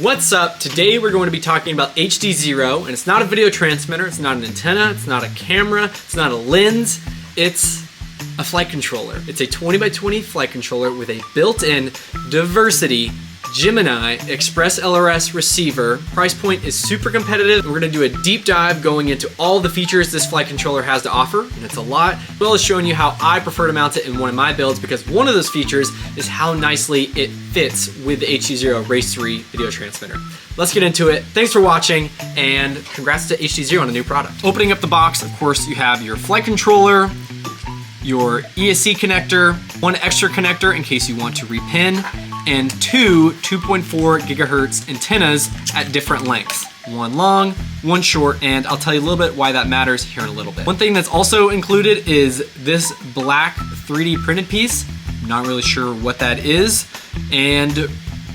What's up? Today we're going to be talking about HDzero, and it's not a video transmitter, it's not an antenna, it's not a camera, it's not a lens, it's a flight controller. It's a 20x20 flight controller with a built-in diversity Gemini Express LRS receiver. Price point is super competitive. We're gonna do a deep dive going into all the features this flight controller has to offer, and it's a lot, as well as showing you how I prefer to mount it in one of my builds, because one of those features is how nicely it fits with the HDzero Race 3 video transmitter. Let's get into it. Thanks for watching, and congrats to HDzero on a new product. Opening up the box, of course, you have your flight controller, your ESC connector, one extra connector in case you want to repin, and two 2.4 gigahertz antennas at different lengths. One long, one short, and I'll tell you a little bit why that matters here in a little bit. One thing that's also included is this black 3D printed piece. I'm not really sure what that is, and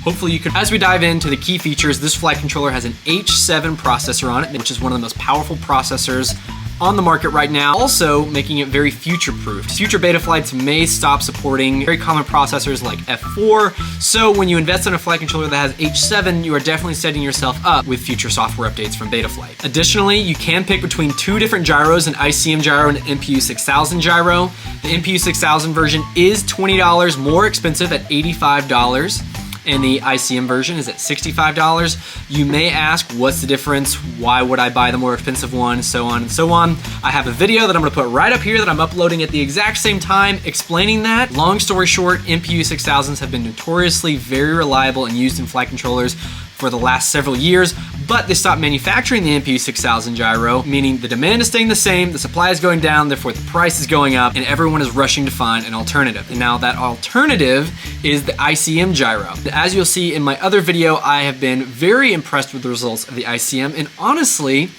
hopefully you can. As we dive into the key features, this flight controller has an H7 processor on it, which is one of the most powerful processors on the market right now, also making it very future-proof. Future beta flights may stop supporting very common processors like F4, so when you invest in a flight controller that has H7, you are definitely setting yourself up with future software updates from Betaflight. Additionally, you can pick between two different gyros, an ICM gyro and an MPU 6000 gyro. The MPU 6000 version is $20 more expensive at $85. And the ICM version is at $65. You may ask, what's the difference? Why would I buy the more expensive one? So on and so on. I have a video that I'm gonna put right up here that I'm uploading at the exact same time explaining that. Long story short, MPU 6000s have been notoriously very reliable and used in flight controllers for the last several years, but they stopped manufacturing the MPU 6000 gyro, meaning the demand is staying the same, the supply is going down, therefore the price is going up, and everyone is rushing to find an alternative. And now that alternative is the ICM gyro. As you'll see in my other video, I have been very impressed with the results of the ICM, and honestly,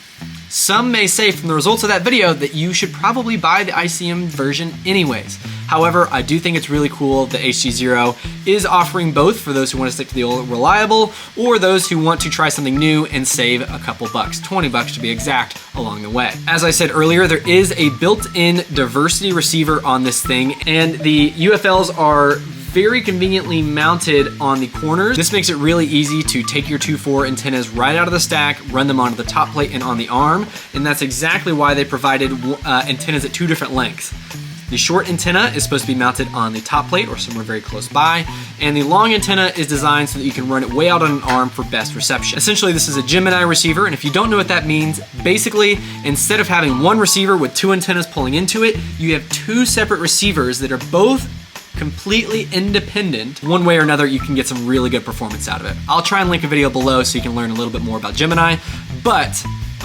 some may say from the results of that video that you should probably buy the ICM version anyways. However, I do think it's really cool that HDzero is offering both for those who want to stick to the old reliable or those who want to try something new and save a couple bucks, 20 bucks to be exact, along the way. As I said earlier, there is a built-in diversity receiver on this thing, and the UFLs are very conveniently mounted on the corners. This makes it really easy to take your 2.4 antennas right out of the stack, run them onto the top plate and on the arm, and that's exactly why they provided antennas at two different lengths. The short antenna is supposed to be mounted on the top plate or somewhere very close by, and the long antenna is designed so that you can run it way out on an arm for best reception. Essentially, this is a Gemini receiver, and if you don't know what that means, basically, instead of having one receiver with two antennas pulling into it, you have two separate receivers that are both completely independent. One way or another, you can get some really good performance out of it. I'll try and link a video below so you can learn a little bit more about Gemini, but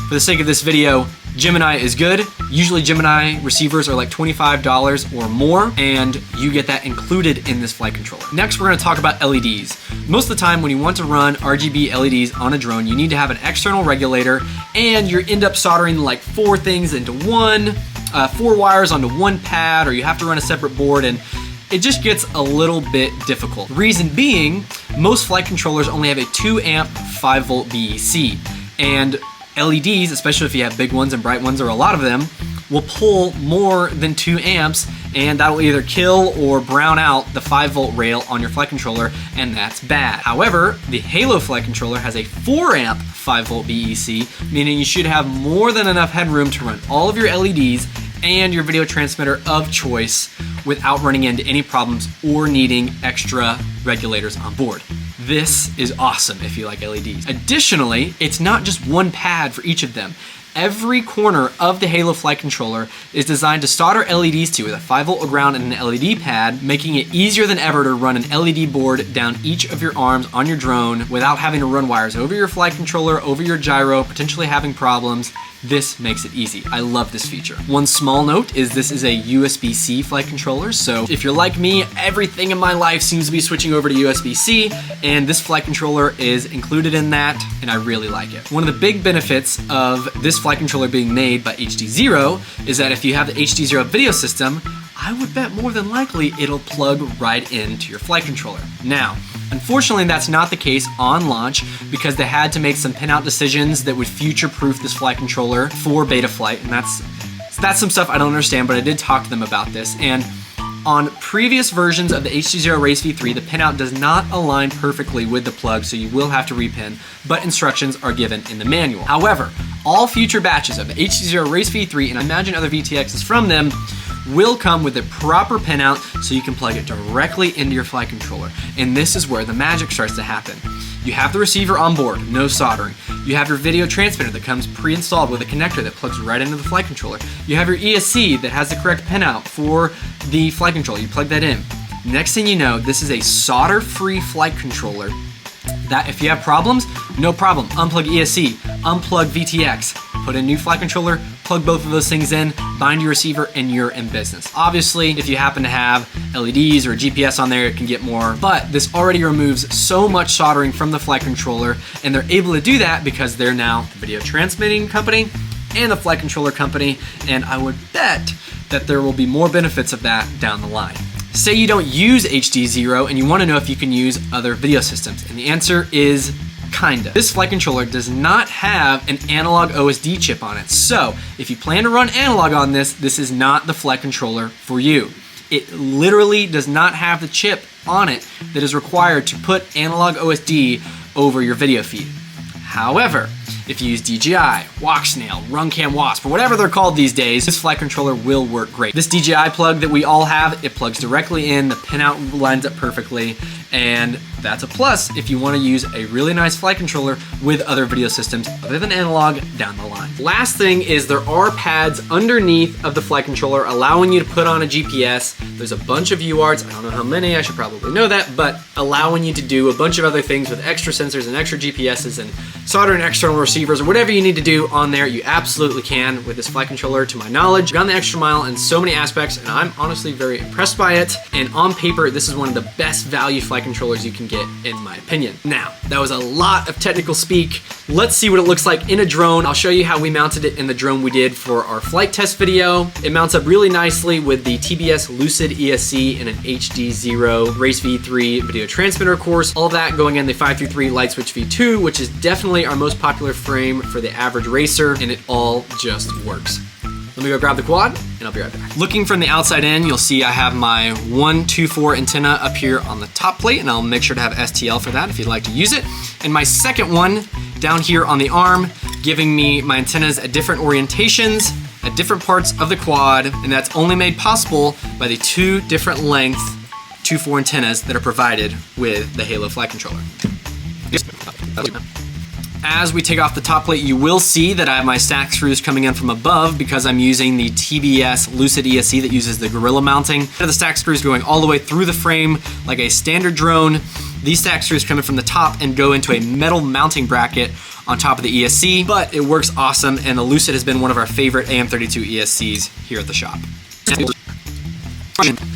for the sake of this video, Gemini is good. Usually Gemini receivers are like $25 or more, and you get that included in this flight controller. Next, we're gonna talk about LEDs. Most of the time when you want to run RGB LEDs on a drone, you need to have an external regulator, and you end up soldering like four things into one, four wires onto one pad, or you have to run a separate board, and it just gets a little bit difficult. Reason being, most flight controllers only have a 2 amp 5 volt BEC, and LEDs, especially if you have big ones and bright ones or a lot of them, will pull more than 2 amps, and that'll either kill or brown out the 5 volt rail on your flight controller, and that's bad. However, the Halo flight controller has a 4 amp 5 volt BEC, meaning you should have more than enough headroom to run all of your LEDs and your video transmitter of choice without running into any problems or needing extra regulators on board. This is awesome if you like LEDs. Additionally, it's not just one pad for each of them. Every corner of the Halo flight controller is designed to solder LEDs to with a 5 volt ground and an LED pad, making it easier than ever to run an LED board down each of your arms on your drone without having to run wires over your flight controller, over your gyro, potentially having problems. This makes it easy. I love this feature. One small note is this is a USB-C flight controller, so if you're like me, everything in my life seems to be switching over to USB-C, and this flight controller is included in that, and I really like it. One of the big benefits of this flight controller being made by HDzero is that if you have the HDzero video system, I would bet more than likely it'll plug right into your flight controller. Now, unfortunately, that's not the case on launch because they had to make some pinout decisions that would future-proof this flight controller for Betaflight, and that's some stuff I don't understand, but I did talk to them about this, and On previous versions of the HDzero Race V3, the pinout does not align perfectly with the plug, so you will have to repin, but instructions are given in the manual. However, all future batches of the HDzero Race V3, and I imagine other VTXs from them, will come with a proper pinout so you can plug it directly into your flight controller. And this is where the magic starts to happen. You have the receiver on board, no soldering. You have your video transmitter that comes pre-installed with a connector that plugs right into the flight controller. You have your ESC that has the correct pinout for the flight controller. You plug that in. Next thing you know, this is a solder-free flight controller that if you have problems, no problem. Unplug ESC, unplug VTX, put in new flight controller, plug both of those things in, bind your receiver, and you're in business. Obviously, if you happen to have LEDs or a GPS on there, it can get more, but this already removes so much soldering from the flight controller, and they're able to do that because they're now the video transmitting company and the flight controller company, and I would bet that there will be more benefits of that down the line. Say you don't use HDzero and you want to know if you can use other video systems, and the answer is kinda. This flight controller does not have an analog OSD chip on it, so if you plan to run analog on this, this is not the flight controller for you. It literally does not have the chip on it that is required to put analog OSD over your video feed. However, if you use DJI, WalkSnail, RunCam Wasp, or whatever they're called these days, this flight controller will work great. This DJI plug that we all have, it plugs directly in, the pinout lines up perfectly, and that's a plus if you want to use a really nice flight controller with other video systems other than analog down the line. Last thing is there are pads underneath of the flight controller allowing you to put on a GPS. There's a bunch of UARTs, I don't know how many, I should probably know that, but allowing you to do a bunch of other things with extra sensors and extra GPSs and soldering external receivers or whatever you need to do on there, you absolutely can with this flight controller. To my knowledge, gone the extra mile in so many aspects, and I'm honestly very impressed by it. And on paper, this is one of the best value flight controllers you can get, in my opinion. Now, that was a lot of technical speak. Let's see what it looks like in a drone. I'll show you how we mounted it in the drone we did for our flight test video. It mounts up really nicely with the TBS Lucid ESC and an HDzero Race V3 video transmitter course. All that going in the 533 Light Switch V2, which is definitely our most popular frame for the average racer, and it all just works. Let me go grab the quad, and I'll be right back. Looking from the outside in, you'll see I have my 124 antenna up here on the top plate, and I'll make sure to have STL for that if you'd like to use it. And my second one down here on the arm, giving me my antennas at different orientations, at different parts of the quad, and that's only made possible by the two different length 2.4 antennas that are provided with the Halo flight controller. As we take off the top plate, you will see that I have my stack screws coming in from above because I'm using the TBS Lucid ESC that uses the Gorilla mounting. The stack screws going all the way through the frame like a standard drone. These stack screws come in from the top and go into a metal mounting bracket on top of the ESC, but it works awesome, and the Lucid has been one of our favorite AM32 ESCs here at the shop.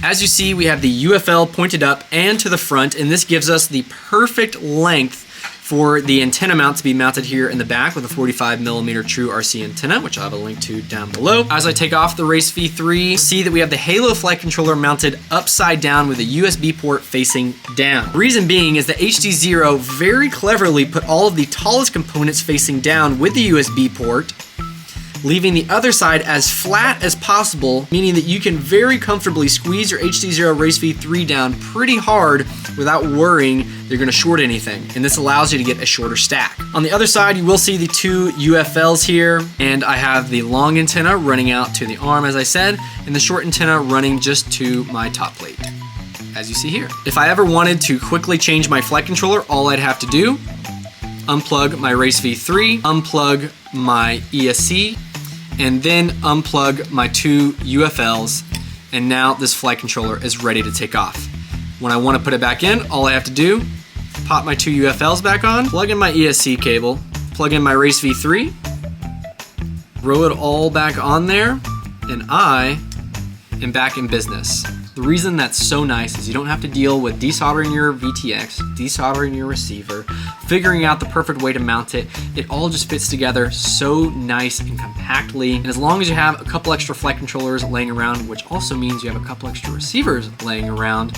As you see, we have the UFL pointed up and to the front, and this gives us the perfect length for the antenna mount to be mounted here in the back with a 45mm true RC antenna, which I'll have a link to down below. As I take off the Race V3, see that we have the Halo flight controller mounted upside down with a USB port facing down. The reason being is that HDzero very cleverly put all of the tallest components facing down with the USB port, leaving the other side as flat as possible, meaning that you can very comfortably squeeze your HDzero Race V3 down pretty hard without worrying you're gonna short anything. And this allows you to get a shorter stack. On the other side, you will see the two UFLs here, and I have the long antenna running out to the arm, as I said, and the short antenna running just to my top plate, as you see here. If I ever wanted to quickly change my flight controller, all I'd have to do, unplug my Race V3, unplug my ESC, and then unplug my two UFLs, and now this flight controller is ready to take off. When I want to put it back in, all I have to do, pop my two UFLs back on, plug in my ESC cable, plug in my Race V3, roll it all back on there, and I am back in business. The reason that's so nice is you don't have to deal with desoldering your VTX, desoldering your receiver, figuring out the perfect way to mount it. It all just fits together so nice and compactly. And as long as you have a couple extra flight controllers laying around, which also means you have a couple extra receivers laying around,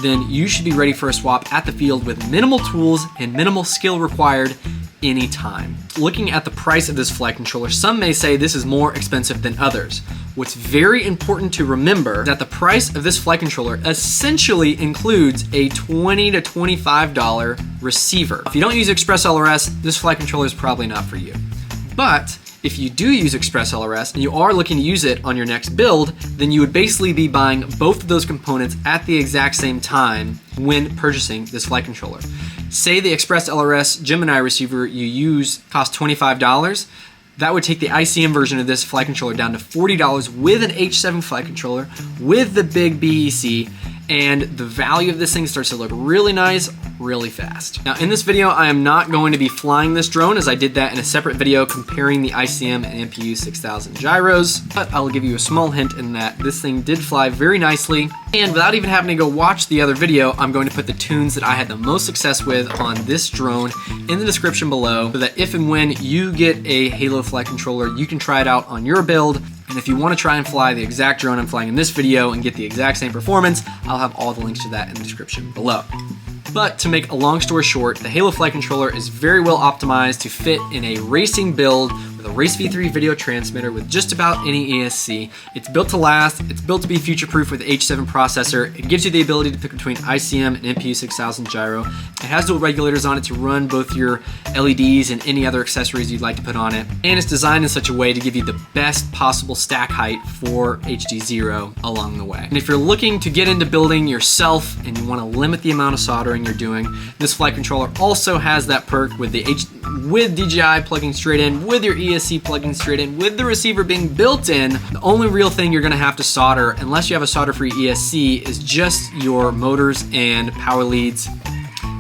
then you should be ready for a swap at the field with minimal tools and minimal skill required any time. Looking at the price of this flight controller, some may say this is more expensive than others. What's very important to remember is that the price of this flight controller essentially includes a $20 to $25 receiver. If you don't use Express LRS, this flight controller is probably not for you. But if you do use Express LRS and you are looking to use it on your next build, then you would basically be buying both of those components at the exact same time when purchasing this flight controller. Say the Express LRS Gemini receiver you use costs $25. That would take the ICM version of this flight controller down to $40 with an H7 flight controller, with the big BEC, and the value of this thing starts to look really nice really fast. Now in this video, I am not going to be flying this drone, as I did that in a separate video comparing the ICM and MPU 6000 gyros, but I'll give you a small hint in that this thing did fly very nicely, and without even having to go watch the other video, I'm going to put the tunes that I had the most success with on this drone in the description below, so that if and when you get a Halo flight controller, you can try it out on your build. And if you want to try and fly the exact drone I'm flying in this video and get the exact same performance, I'll have all the links to that in the description below. But to make a long story short, the Halo flight controller is very well optimized to fit in a racing build with a Race V3 video transmitter with just about any ESC. It's built to last, it's built to be future-proof with the H7 processor. It gives you the ability to pick between ICM and MPU 6000 gyro. It has dual regulators on it to run both your LEDs and any other accessories you'd like to put on it. And it's designed in such a way to give you the best possible stack height for HDzero along the way. And if you're looking to get into building yourself and you want to limit the amount of soldering you're doing, this flight controller also has that perk with with DJI plugging straight in, with your ESC plugging straight in, with the receiver being built in. The only real thing you're gonna have to solder, unless you have a solder-free ESC, is just your motors and power leads,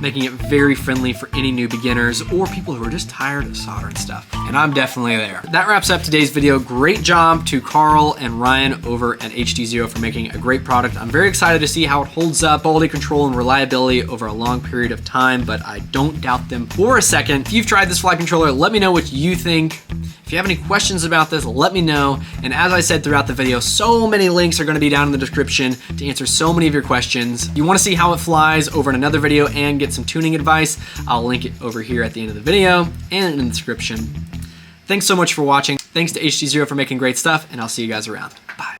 making it very friendly for any new beginners or people who are just tired of soldering stuff. And I'm definitely there. That wraps up today's video. Great job to Carl and Ryan over at HDzero for making a great product. I'm very excited to see how it holds up, quality control and reliability over a long period of time, but I don't doubt them for a second. If you've tried this flight controller, let me know what you think. If you have any questions about this, let me know. And as I said throughout the video, so many links are gonna be down in the description to answer so many of your questions. If you wanna see how it flies over in another video and get some tuning advice, I'll link it over here at the end of the video and in the description. Thanks so much for watching. Thanks to HDzero for making great stuff, and I'll see you guys around. Bye.